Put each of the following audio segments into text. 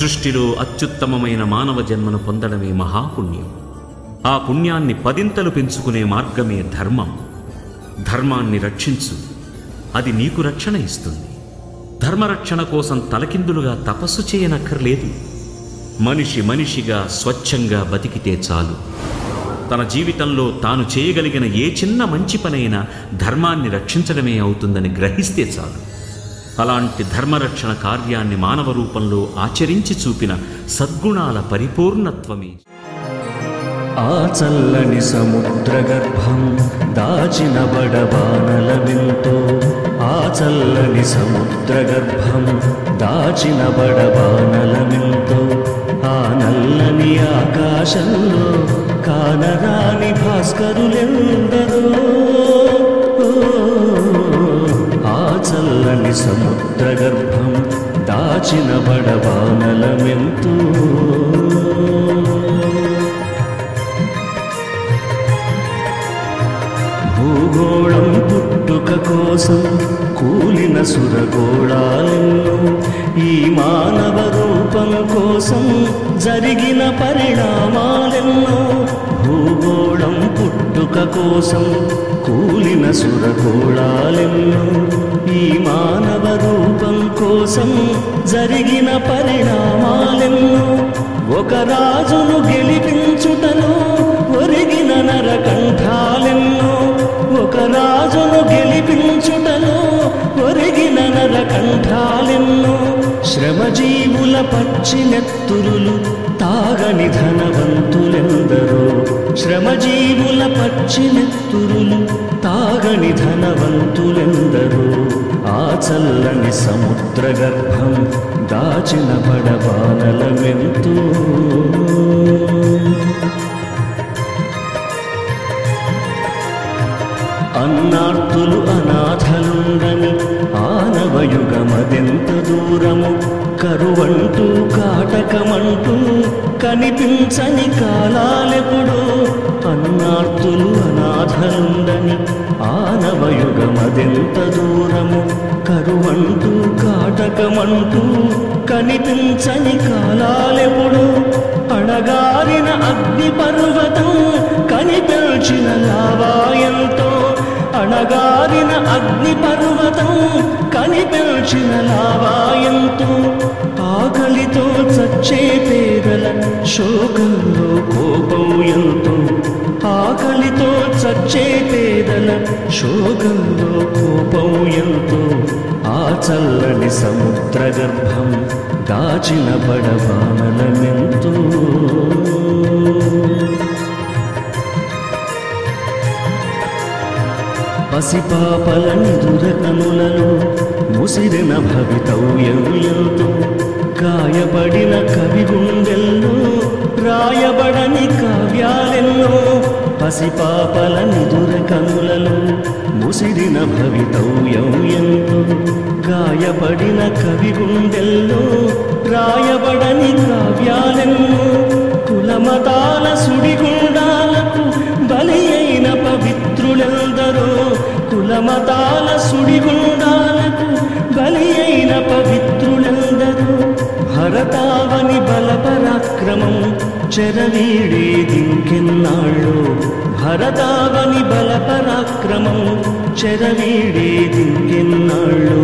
సృష్టిలో అత్యుత్తమమైన మానవ జన్మను పొందడమే మహాపుణ్యం. ఆ పుణ్యాన్ని పదింతలు పెంచుకునే మార్గమే ధర్మం. ధర్మాన్ని రక్షించు, అది నీకు రక్షణ ఇస్తుంది. ధర్మరక్షణ కోసం తలకిందులుగా తపస్సు చేయనక్కర్లేదు. మనిషిగా స్వచ్ఛంగా బతికితే చాలు. తన జీవితంలో తాను చేయగలిగిన ఏ చిన్న మంచి పనైనా ధర్మాన్ని రక్షించడమే అవుతుందని గ్రహిస్తే చాలు. అలాంటి ధర్మరక్షణ కార్యాన్ని మానవ రూపంలో ఆచరించి చూపిన సద్గుణాల పరిపూర్ణత్వమే. ఆ చల్లని సముద్ర గర్భం దాచిన బడబానలమెంతో, ఆ చల్లని సముద్ర గర్భం దాచిన బడబానలమెంతో, ఆ నల్లని ఆకాశంలో కానరాని భాస్కరులెందరో. ఆ చల్లని సముద్ర గర్భం దాచిన బడబానలమెంతో. భూగోళం పుట్టుక కోసం కూలిన సురగోళాలెన్నో, ఈ మానవ రూపం కోసం జరిగిన పరిణామాలెన్నో. భూగోళం పుట్టుక కోసం కూలిన సురగోళాలెన్నో, ఈ మానవ రూపం కోసం జరిగిన పరిణామాలెన్నో. ఒక రాజును గెలిపించుటలో ఒరిగిన నరకంఠాలెన్నో, ఒక రాజును గెలిపించుటలో ఒరిగిన నరకంఠాలెన్నో. శ్రమజీవుల పచ్చినెత్తురులు తాగని ధనవంతులెందరో, శ్రమజీవుల పచ్చినెత్తురులు తాగని ధనవంతులెందరో. ఆ చల్లని సముద్ర గర్భం దాచిన బడబానలమెంతో. అన్నార్తులు అనాథలుండని ఆనవయుగమదెంత దూరము, కరువంటూ కాటకమంటూ కనిపించని కాలాలెప్పుడో. అన్నార్తులు అనాథలుండని ఆనవయుగమదెంత దూరము, కరువంటూ కాటకమంటూ కనిపించని కాలాలెప్పుడో. అణగారిన అగ్ని పర్వతం కనిపించిన లావాయంతో, అణగారిన అగ్ని పర్వతం కనిపించిన లావాయంతో. ఆకలితో చచ్చే పేదల శోకంలో కోపం ఎంతో, ఆకలితో చచ్చే పేదల శోకంలో కోపం ఎంతో. ఆ చల్లని సముద్ర గర్భం దాచిన బడబానలమెంతో. పసిపాపల నిదుర కనులలో ముసిరిన భవితవ్యం ఎంతో, గాయపడిన కవి గుండెల్లో రాయబడని కావ్యాలెన్నో. పసిపాపల నిదుర కనులలో ముసిరిన భవితవ్యం ఎంతో, గాయపడిన కవి గుండెల్లో రాయబడని కావ్యాలెన్నో. కులమతాల సుడిగుండాలకు బలి అయిన పవిత్రులెందరో, కులమతాల సుడిగుండాలకు బలి అయిన పవిత్రులెందరో. భరతావని బలపరాక్రమం చెరవీడేదింకెన్నాళ్ళో, భరతావని బలపరాక్రమం చెరవీడేదింకెన్నాళ్ళో.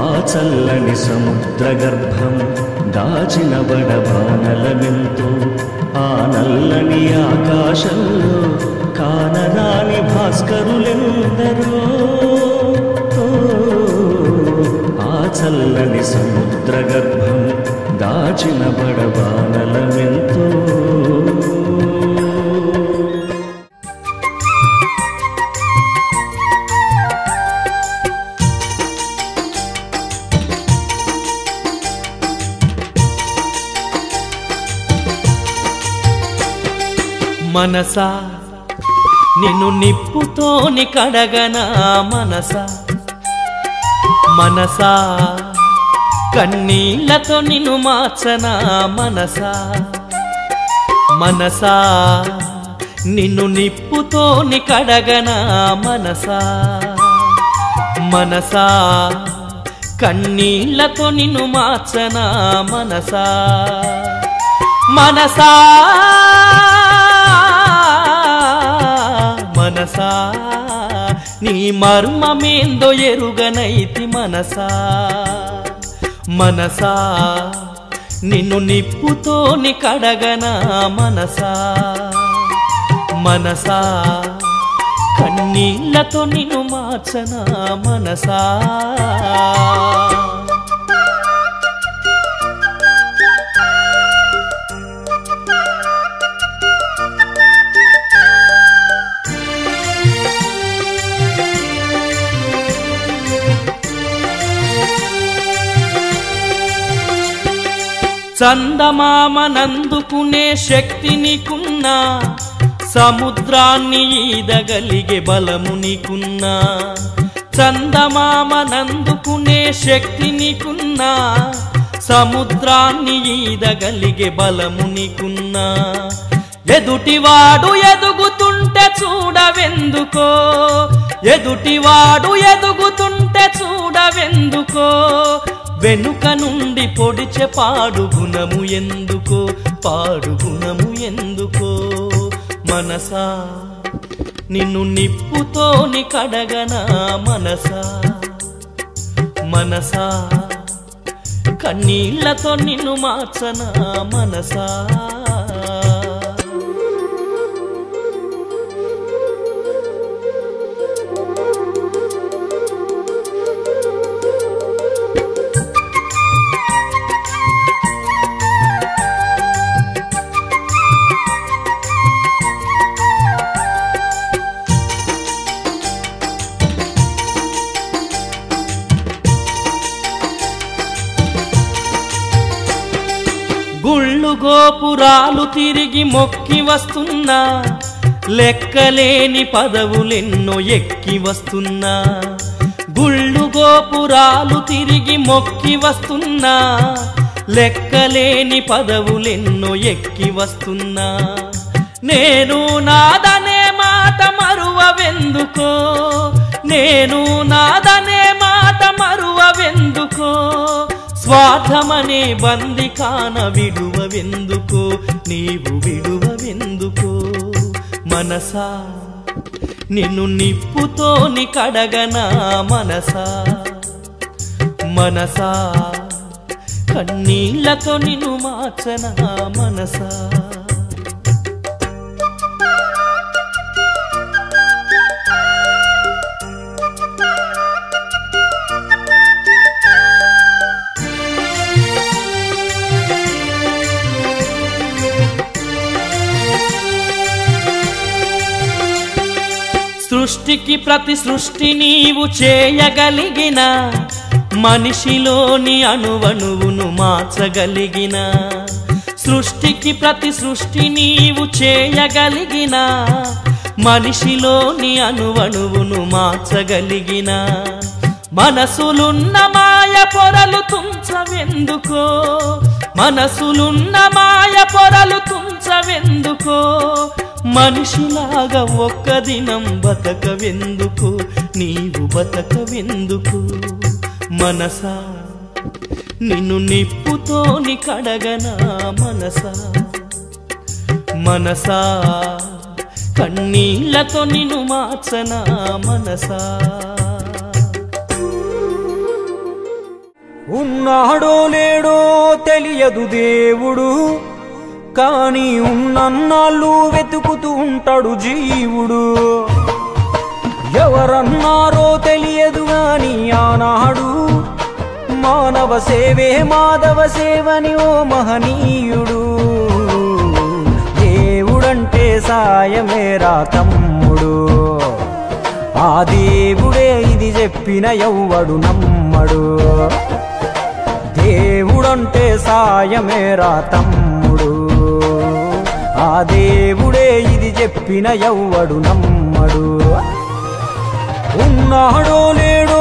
ఆ చల్లని సముద్ర గర్భం దాచిన బడబానలమెంతో, ఆ నల్లని ఆకాశంలో కానరాని భాస్కరులెందరో. ఆ చల్లని సముద్ర గర్భం దాచిన బడబానలమెంతో. మనసా నిన్ను నిప్పుతోని కడగనా మనసా, మనసా కన్నీళ్లతో నిన్ను మార్చనా మనసా, మనసా నిన్ను నిప్పుతోని కడగనా మనసా, మనసా కన్నీళ్లతో నిన్ను మార్చనా మనసా మనసా మనసా నీ మర్మమేందో ఎరుగనైతి మనసా మనసా నిన్ను నిప్పుతోని కడగనా మనసా మనసా కన్నీళ్లతో నిన్ను మార్చనా మనసా చందమామనందుకునే శక్తి నీకున్నా సముద్రాన్ని ఈదగలిగే బలము నీకున్నా చందమామనందుకునే శక్తి నీకున్నా సముద్రాన్ని ఈదగలిగే బలము నీకున్నా ఎదుటివాడు ఎదుగుతుంటే చూడవెందుకో ఎదుటివాడు ఎదుగుతుంటే చూడవెందుకో వెనుక నుండి పొడిచె పాడు గుణము ఎందుకో పాడు గుణము ఎందుకో మనసా నిన్ను నిప్పుతోని కడగనా మనసా మనసా కన్నీళ్లతో నిన్ను మార్చనా మనసా గుళ్ళు గోపురాలు తిరిగి మొక్కి వస్తున్నా లెక్కలేని పదవులెన్నో ఎక్కి వస్తున్నా గుళ్ళు గోపురాలు తిరిగి మొక్కి వస్తున్నా లెక్కలేని పదవులెన్నో ఎక్కి వస్తున్నా నేను నాదనే మాట మరువవెందుకో నేను నాదనే మాట మరువవెందుకో స్వార్థమనే బందికాన విడువవెందుకో నీవు విడువవెందుకో మనసా నిన్ను నిప్పుతోని కడగనా మనసా మనసా కన్నీళ్లతో నిన్ను మార్చనా మనసా సృష్టికి ప్రతి సృష్టి నీవు చేయగలిగిన మనిషిలోని అణువణువును మార్చగలిగిన సృష్టికి ప్రతి సృష్టి నీవు చేయగలిగిన మనిషిలోని అణువణువును మార్చగలిగిన మనసులున్న మాయ పొరలు తుంచవెందుకో మనసులున్న మాయ పొరలు తుంచవెందుకో మనిషిలాగా ఒక్క దినం బతకవెందుకు నీవు బతకవెందుకు మనసా నిన్ను నిప్పుతోని కడగనా మనసా మనసా కన్నీళ్లతో నిన్ను మార్చనా మనసా ఉన్నాడో లేడో తెలియదు దేవుడు కానీ ఉన్నన్నాళ్ళు వెతుకుతూ ఉంటాడు జీవుడు ఎవరన్నారో తెలియదు గాని ఆనాడు మానవ సేవే మాధవ సేవని ఓ మహనీయుడు దేవుడంటే సాయమేరా తమ్ముడు ఆ దేవుడే ఇది చెప్పిన ఎవ్వడు నమ్మడు దేవుడంటే సాయమేరా తమ్ముడు ఆ దేవుడే ఇది చెప్పిన ఎవ్వడు నమ్మడు ఉన్నాడో లేడో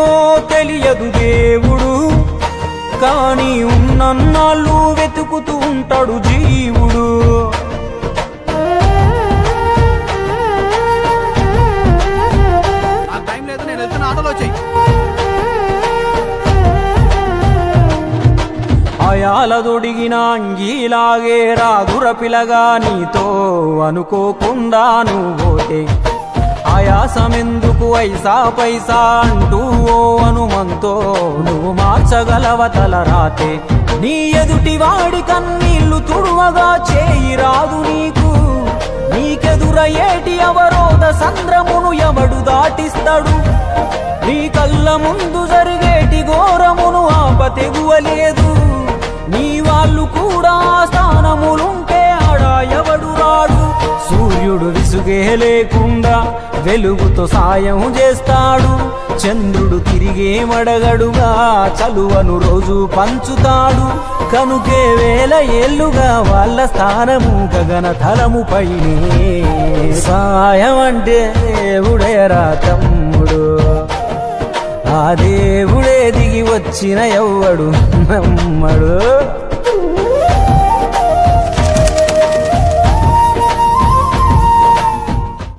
తెలియదు దేవుడు కానీ ఉన్నన్నాళ్ళు వెతుకుతూ ఉంటాడు జీవుడు టైం లేదు నేను వెళ్తున్నా ఆటోలో చెయ్యి అంగీలాగే రాదుర పిలగా నీతో అనుకోకుండా నువ్వు పోతే ఆయాసమెందుకు ఐసా పైసా అంటూ ఓ అనుమంతో నువ్వు మార్చగలవ తల రాతే నీ ఎదుటి వాడి కన్నీళ్లు తుడువగా చేయి రాదు నీకు నీకెదురయ్యేటి అవరోధ సంద్రమును ఎవడు దాటిస్తాడు నీ కళ్ళ ముందు జరిగేటి ఘోరమును ఆపతెగువలేదు నీ వాళ్ళు కూడా స్థానములుంటే ఆడా ఎవడు రాడు సూర్యుడు విసుగే లేకుండా వెలుగుతో సాయం చేస్తాడు చంద్రుడు తిరిగే మడగడుగా చలువను రోజు పంచుతాడు కనుకే వేల ఏళ్లుగా వాళ్ళ స్థానము గగన తలముపైనే సాయం అంటే దేవుడేరా తమ్ముడు ఆ దేవుడే దిగి వచ్చిన ఎవ్వడు నమ్మడు